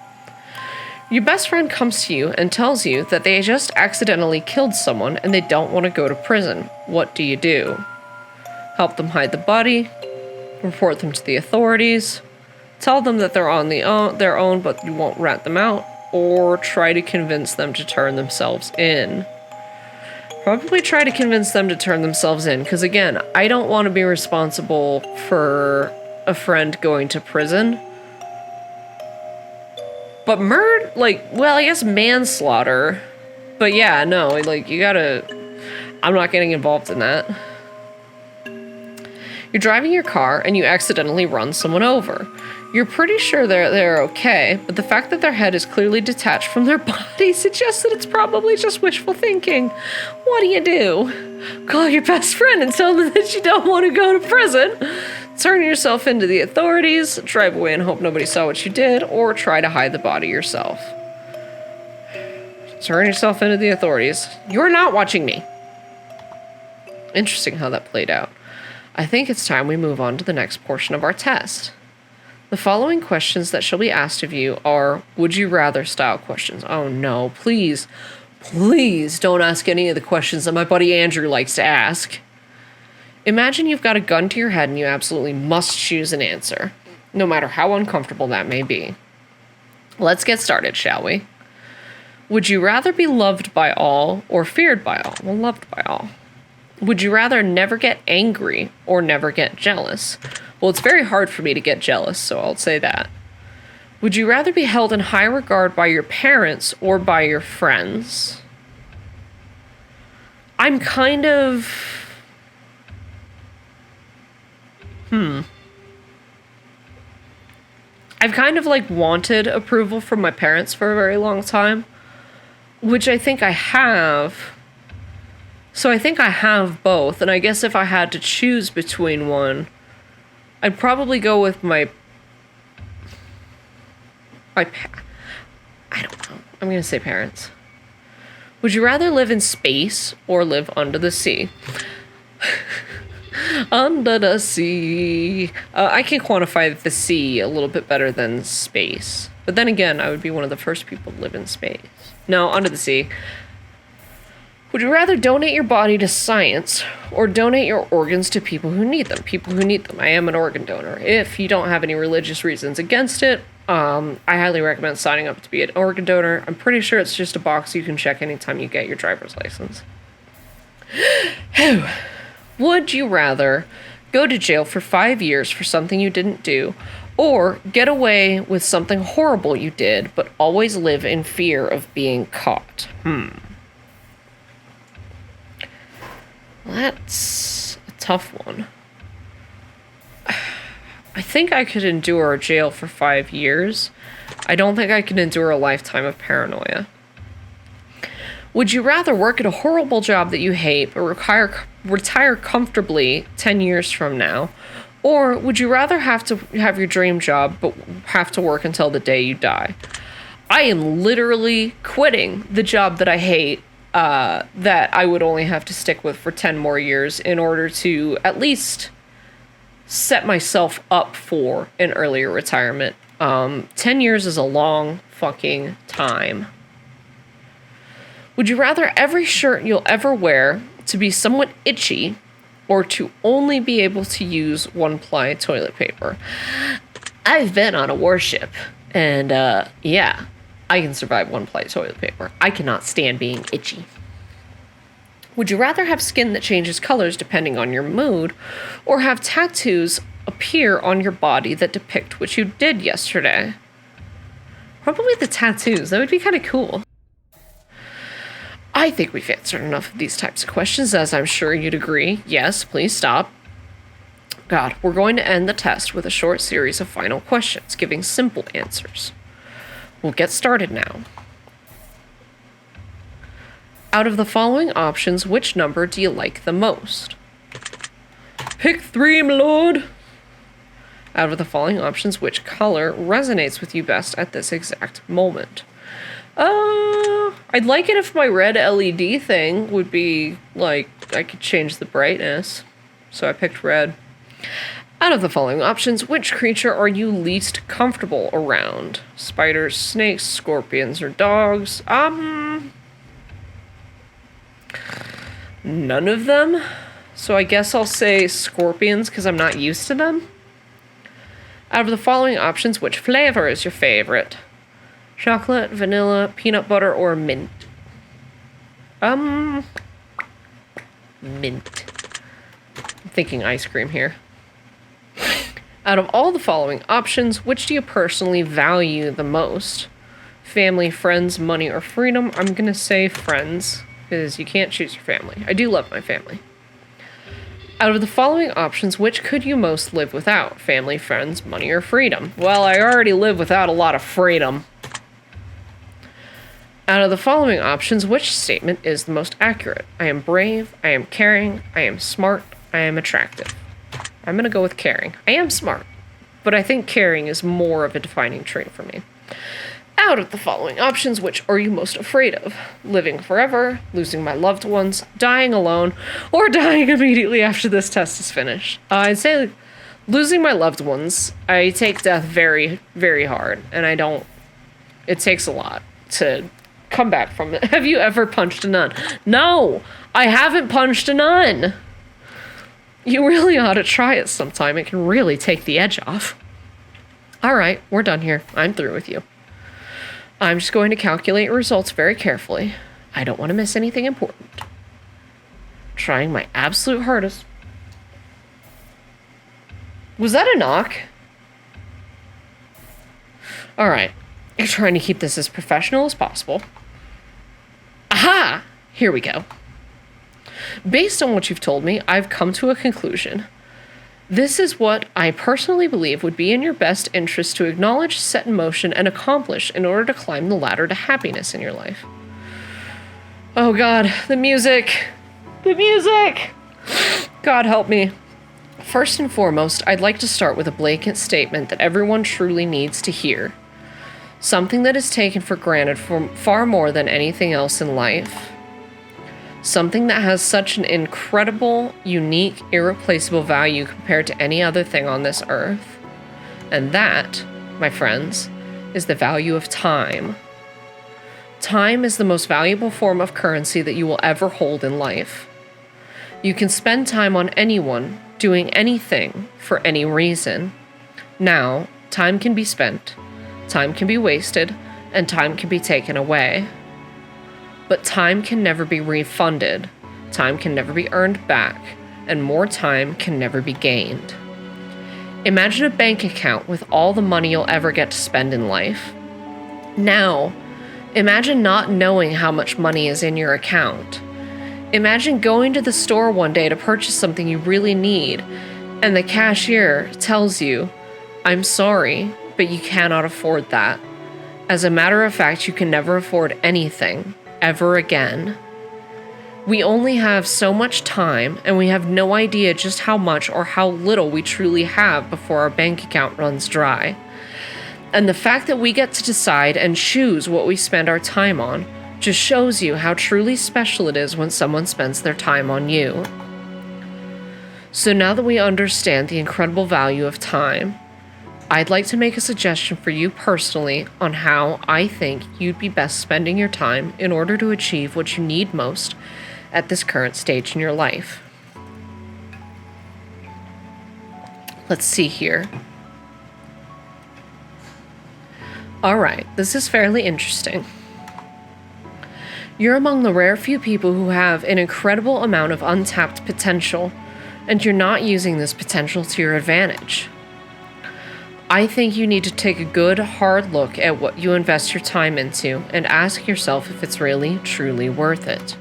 Your best friend comes to you and tells you that they just accidentally killed someone and they don't want to go to prison. What do you do? Help them hide the body, report them to the authorities, tell them that they're on their own but you won't rat them out, or try to convince them to turn themselves in. Probably try to convince them to turn themselves in, because again, I don't want to be responsible for a friend going to prison. But murder, I guess manslaughter. But yeah, no, you gotta... I'm not getting involved in that. You're driving your car and you accidentally run someone over. You're pretty sure they're okay, but the fact that their head is clearly detached from their body suggests that it's probably just wishful thinking. What do? Call your best friend and tell them that you don't want to go to prison. Turn yourself into the authorities, drive away and hope nobody saw what you did, or try to hide the body yourself. Turn yourself into the authorities. You're not watching me. Interesting how that played out. I think it's time we move on to the next portion of our test. The following questions that shall be asked of you are would you rather style questions. Oh no, please don't ask any of the questions that my buddy Andrew likes to ask. Imagine you've got a gun to your head and you absolutely must choose an answer, no matter how uncomfortable that may be. Let's get started, shall we? Would you rather be loved by all or feared by all? Well, loved by all. Would you rather never get angry or never get jealous? Well, it's very hard for me to get jealous, so I'll say that. Would you rather be held in high regard by your parents or by your friends? I'm kind of... I've kind of wanted approval from my parents for a very long time, which I think I have. So I think I have both, and I guess if I had to choose between one, I'd probably go with I don't know. I'm going to say parents. Would you rather live in space or live under the sea? Under the sea. I can quantify the sea a little bit better than space. But then again, I would be one of the first people to live in space. No, under the sea. Would you rather donate your body to science or donate your organs to people who need them? People who need them. I am an organ donor. If you don't have any religious reasons against it, I highly recommend signing up to be an organ donor. I'm pretty sure it's just a box you can check anytime you get your driver's license. Would you rather go to jail for 5 years for something you didn't do, or get away with something horrible you did, but always live in fear of being caught? That's a tough one. I think I could endure jail for 5 years. I don't think I could endure a lifetime of paranoia. Would you rather work at a horrible job that you hate but retire comfortably 10 years from now? Or would you rather have to have your dream job but have to work until the day you die? I am literally quitting the job that I hate that I would only have to stick with for 10 more years in order to at least set myself up for an earlier retirement. 10 years is a long fucking time. Would you rather every shirt you'll ever wear to be somewhat itchy or to only be able to use one-ply toilet paper? I've been on a warship, and yeah, I can survive one-ply toilet paper. I cannot stand being itchy. Would you rather have skin that changes colors depending on your mood, or have tattoos appear on your body that depict what you did yesterday? Probably the tattoos. That would be kind of cool. I think we've answered enough of these types of questions, as I'm sure you'd agree. Yes, please stop. God, we're going to end the test with a short series of final questions, giving simple answers. We'll get started now. Out of the following options, which number do you like the most? Pick 3, my lord. Out of the following options, which color resonates with you best at this exact moment? I'd like it if my red LED thing would be, like, I could change the brightness. So I picked red. Out of the following options, which creature are you least comfortable around? Spiders, snakes, scorpions, or dogs? None of them. So I guess I'll say scorpions because I'm not used to them. Out of the following options, which flavor is your favorite? Chocolate, vanilla, peanut butter, or mint? Mint. I'm thinking ice cream here. Out of all the following options, which do you personally value the most? Family, friends, money, or freedom? I'm gonna say friends, because you can't choose your family. I do love my family. Out of the following options, which could you most live without? Family, friends, money, or freedom? Well, I already live without a lot of freedom. Out of the following options, which statement is the most accurate? I am brave, I am caring, I am smart, I am attractive. I'm gonna go with caring. I am smart, but I think caring is more of a defining trait for me. Out of the following options, which are you most afraid of? Living forever, losing my loved ones, dying alone, or dying immediately after this test is finished? I'd say losing my loved ones. I take death very, very hard, and it takes a lot to come back from it. Have you ever punched a nun? No, I haven't punched a nun. You really ought to try it sometime. It can really take the edge off. All right, we're done here. I'm through with you. I'm just going to calculate results very carefully. I don't want to miss anything important. Trying my absolute hardest. Was that a knock? All right. You're trying to keep this as professional as possible. Aha! Here we go. Based on what you've told me, I've come to a conclusion. This is what I personally believe would be in your best interest to acknowledge, set in motion, and accomplish in order to climb the ladder to happiness in your life. Oh God, the music! The music! God help me. First and foremost, I'd like to start with a blanket statement that everyone truly needs to hear. Something that is taken for granted for far more than anything else in life. Something that has such an incredible, unique, irreplaceable value compared to any other thing on this earth. And that, my friends, is the value of time. Time is the most valuable form of currency that you will ever hold in life. You can spend time on anyone, doing anything, for any reason. Now, time can be spent, time can be wasted, and time can be taken away. But time can never be refunded, time can never be earned back, and more time can never be gained. Imagine a bank account with all the money you'll ever get to spend in life. Now, imagine not knowing how much money is in your account. Imagine going to the store one day to purchase something you really need, and the cashier tells you, "I'm sorry, but you cannot afford that. As a matter of fact, you can never afford anything. Ever again." We only have so much time, and we have no idea just how much or how little we truly have before our bank account runs dry. And the fact that we get to decide and choose what we spend our time on just shows you how truly special it is when someone spends their time on you. So now that we understand the incredible value of time, I'd like to make a suggestion for you personally on how I think you'd be best spending your time in order to achieve what you need most at this current stage in your life. Let's see here. Alright, this is fairly interesting. You're among the rare few people who have an incredible amount of untapped potential, and you're not using this potential to your advantage. I think you need to take a good, hard look at what you invest your time into and ask yourself if it's really, truly worth it.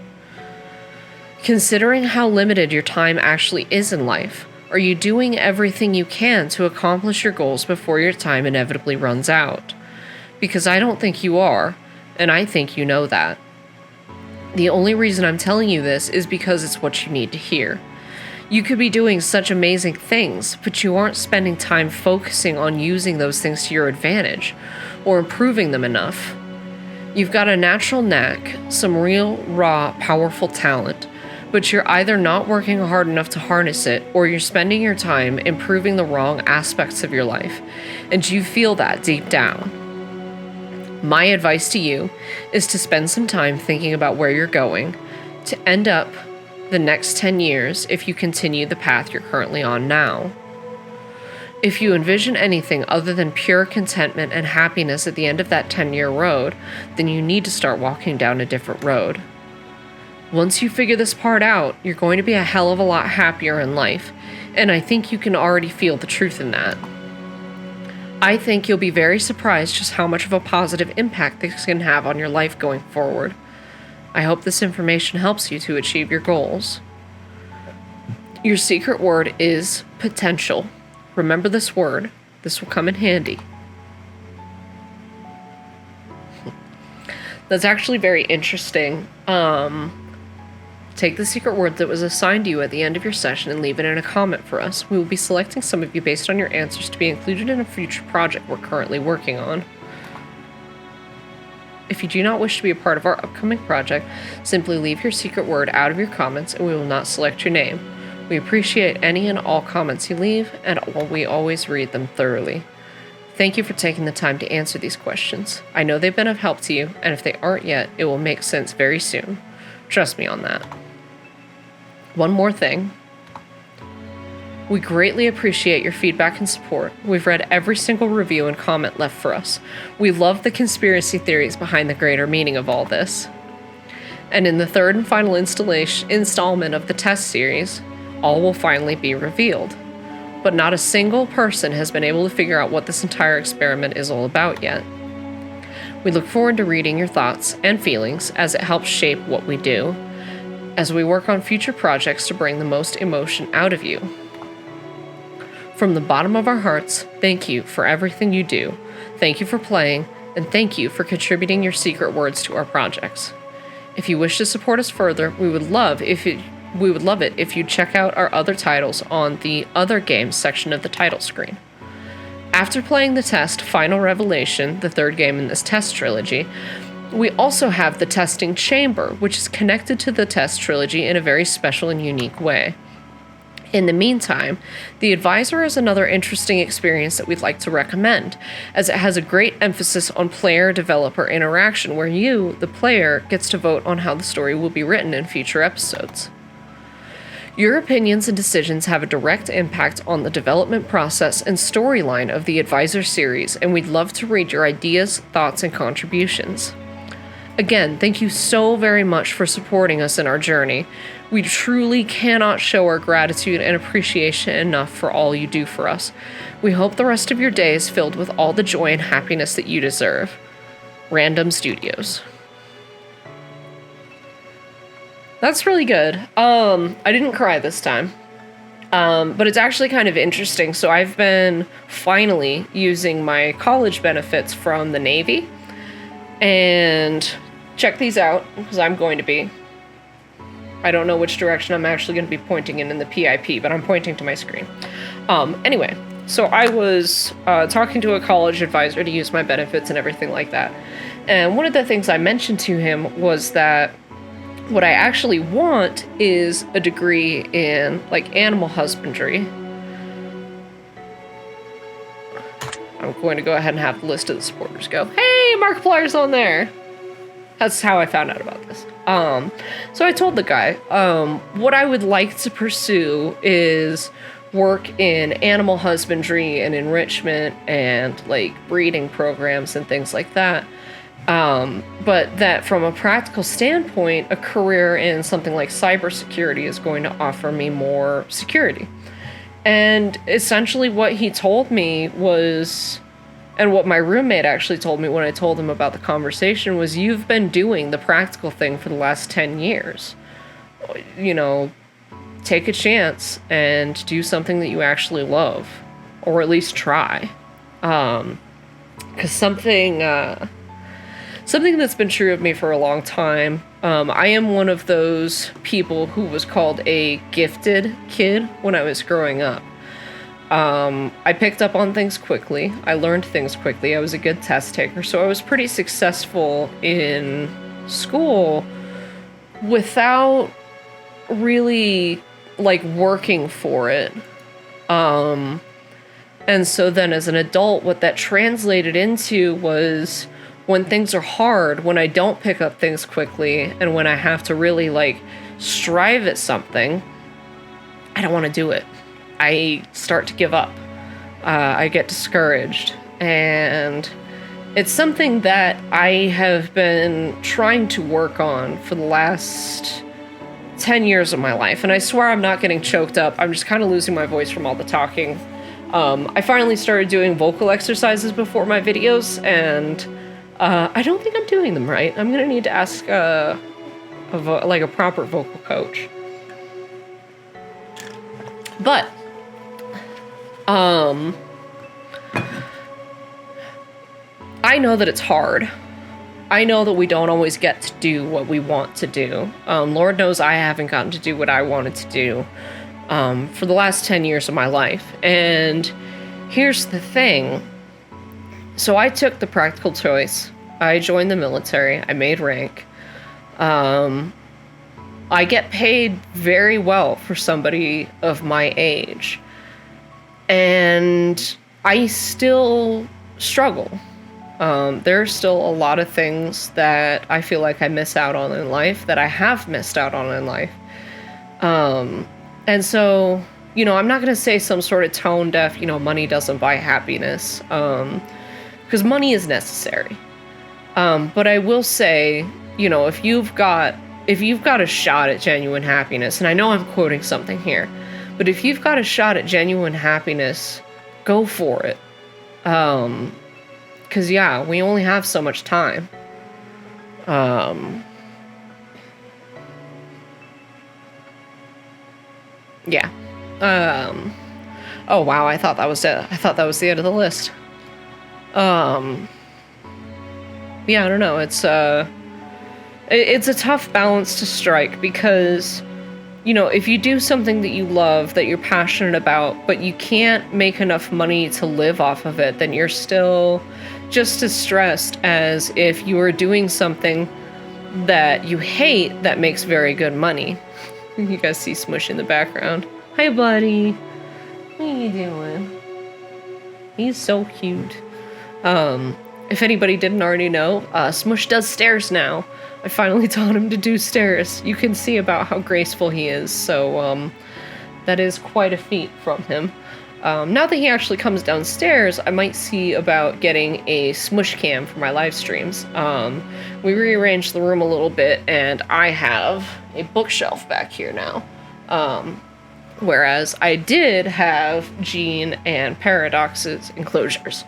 Considering how limited your time actually is in life, are you doing everything you can to accomplish your goals before your time inevitably runs out? Because I don't think you are, and I think you know that. The only reason I'm telling you this is because it's what you need to hear. You could be doing such amazing things, but you aren't spending time focusing on using those things to your advantage or improving them enough. You've got a natural knack, some real, raw, powerful talent, but you're either not working hard enough to harness it, or you're spending your time improving the wrong aspects of your life, and you feel that deep down. My advice to you is to spend some time thinking about where you're going, to end up the next 10 years if you continue the path you're currently on now. If you envision anything other than pure contentment and happiness at the end of that 10-year road, then you need to start walking down a different road. Once you figure this part out, you're going to be a hell of a lot happier in life, and I think you can already feel the truth in that. I think you'll be very surprised just how much of a positive impact this can have on your life going forward. I hope this information helps you to achieve your goals. Your secret word is potential. Remember this word. This will come in handy. That's actually very interesting. Take the secret word that was assigned to you at the end of your session and leave it in a comment for us. We will be selecting some of you based on your answers to be included in a future project we're currently working on. If you do not wish to be a part of our upcoming project, simply leave your secret word out of your comments and we will not select your name. We appreciate any and all comments you leave, and we always read them thoroughly. Thank you for taking the time to answer these questions. I know they've been of help to you, and if they aren't yet, it will make sense very soon. Trust me on that. One more thing. We greatly appreciate your feedback and support. We've read every single review and comment left for us. We love the conspiracy theories behind the greater meaning of all this. And in the third and final installment of the test series, all will finally be revealed. But not a single person has been able to figure out what this entire experiment is all about yet. We look forward to reading your thoughts and feelings as it helps shape what we do, as we work on future projects to bring the most emotion out of you. From the bottom of our hearts, thank you for everything you do. Thank you for playing, and thank you for contributing your secret words to our projects. If you wish to support us further, we would love it if you'd check out our other titles on the Other Games section of the title screen. After playing the test Final Revelation, the third game in this test trilogy, we also have the Testing Chamber, which is connected to the test trilogy in a very special and unique way. In the meantime, the Advisor is another interesting experience that we'd like to recommend, as it has a great emphasis on player-developer interaction where you, the player, gets to vote on how the story will be written in future episodes. Your opinions and decisions have a direct impact on the development process and storyline of the Advisor series, and we'd love to read your ideas, thoughts, and contributions. Again, thank you so very much for supporting us in our journey. We truly cannot show our gratitude and appreciation enough for all you do for us. We hope the rest of your day is filled with all the joy and happiness that you deserve. Random Studios. That's really good. I didn't cry this time. But it's actually kind of interesting. So I've been finally using my college benefits from the Navy. And check these out, because I'm going to be. I don't know which direction I'm actually going to be pointing in the PIP, but I'm pointing to my screen. Anyway, so I was talking to a college advisor to use my benefits and everything like that. And one of the things I mentioned to him was that what I actually want is a degree in, like, animal husbandry. I'm going to go ahead and have the list of the supporters go, hey, Markiplier's on there! That's how I found out about this. So I told the guy, what I would like to pursue is work in animal husbandry and enrichment and, like, breeding programs and things like that. But that from a practical standpoint, a career in something like cybersecurity is going to offer me more security. And essentially what he told me was, and what my roommate actually told me when I told him about the conversation was, you've been doing the practical thing for the last 10 years. You know, take a chance and do something that you actually love, or at least try. 'Cause something that's been true of me for a long time, I am one of those people who was called a gifted kid when I was growing up. I picked up on things quickly. I learned things quickly. I was a good test taker, so I was pretty successful in school without really, like, working for it. And so then as an adult, what that translated into was when things are hard, when I don't pick up things quickly, and when I have to really, like, strive at something, I don't want to do it. I start to give up. I get discouraged. And it's something that I have been trying to work on for the last 10 years of my life. And I swear I'm not getting choked up. I'm just kind of losing my voice from all the talking. I finally started doing vocal exercises before my videos, and I don't think I'm doing them right. I'm going to need to ask a proper vocal coach. But I know that it's hard. I know that we don't always get to do what we want to do. Lord knows I haven't gotten to do what I wanted to do for the last 10 years of my life. And here's the thing. So I took the practical choice. I joined the military. I made rank. I get paid very well for somebody of my age. And I still struggle. There's still a lot of things that I feel like I miss out on in life, that I have missed out on in life. And so, you know, I'm not going to say some sort of tone deaf, you know, money doesn't buy happiness, because money is necessary. But I will say, you know, if you've got a shot at genuine happiness, and I know I'm quoting something here, but if you've got a shot at genuine happiness, go for it. Because, yeah, we only have so much time. Yeah. Oh, wow, I thought that was it. I thought that was the end of the list. Yeah, I don't know. It's a tough balance to strike because, you know, if you do something that you love, that you're passionate about, but you can't make enough money to live off of it, then you're still just as stressed as if you were doing something that you hate that makes very good money. You guys see Smush in the background. Hi, buddy. What are you doing? He's so cute. If anybody didn't already know, Smush does stairs now. I finally taught him to do stairs. You can see about how graceful he is, so that is quite a feat from him. Now that he actually comes downstairs, I might see about getting a Smush cam for my live streams. We rearranged the room a little bit, and I have a bookshelf back here now. Whereas I did have Gene and Paradox's enclosures.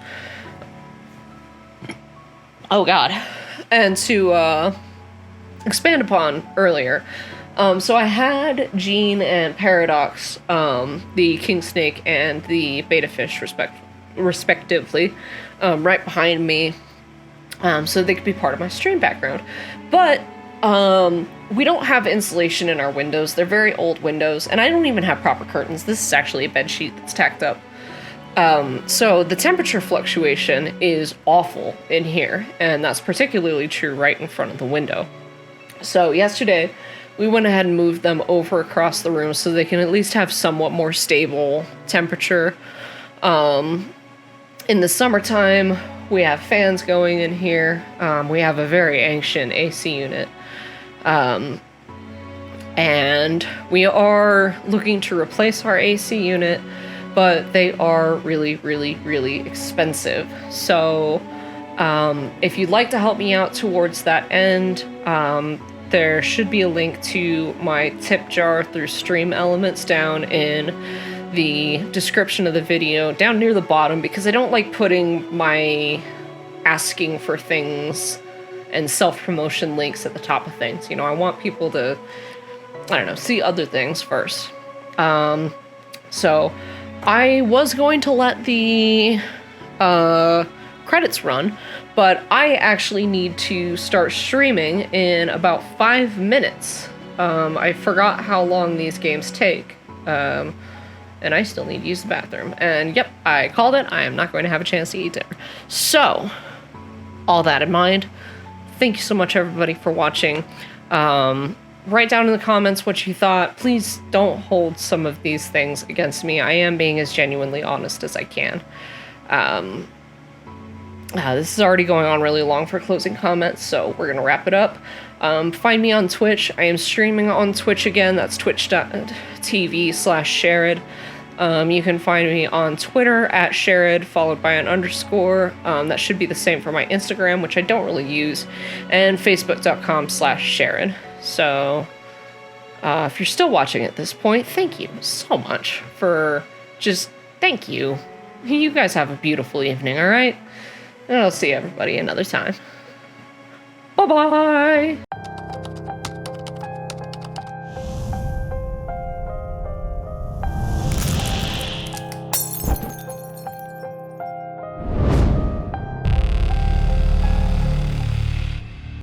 Oh god. And to expand upon earlier, so I had Gene and Paradox, the king snake and the beta fish respectively, right behind me, so they could be part of my stream background. But we don't have insulation in our windows. They're very old windows, and I don't even have proper curtains. This is actually a bed sheet that's tacked up. So the temperature fluctuation is awful in here, and that's particularly true right in front of the window. So yesterday, we went ahead and moved them over across the room so they can at least have somewhat more stable temperature. In the summertime, we have fans going in here. We have a very ancient AC unit. And we are looking to replace our AC unit, but they are really, really, really expensive. So if you'd like to help me out towards that end, there should be a link to my tip jar through Stream Elements down in the description of the video, down near the bottom, because I don't like putting my asking for things and self-promotion links at the top of things. You know, I want people to, I don't know, see other things first. So I was going to let the credits run, but I actually need to start streaming in about 5 minutes. I forgot how long these games take. and I still need to use the bathroom. And yep, I called it. I am not going to have a chance to eat dinner. So, all that in mind, thank you so much, everybody, for watching. Write down in the comments what you thought. Please don't hold some of these things against me. I am being as genuinely honest as I can. This is already going on really long for closing comments, so we're going to wrap it up. Find me on Twitch. I am streaming on Twitch again. That's twitch.tv/Sherrod. You can find me on Twitter at Sherrod, followed by an underscore. That should be the same for my Instagram, which I don't really use, and facebook.com/Sherrod. So, if you're still watching at this point, thank you so much for thank you. You guys have a beautiful evening, alright? And I'll see everybody another time. Bye-bye!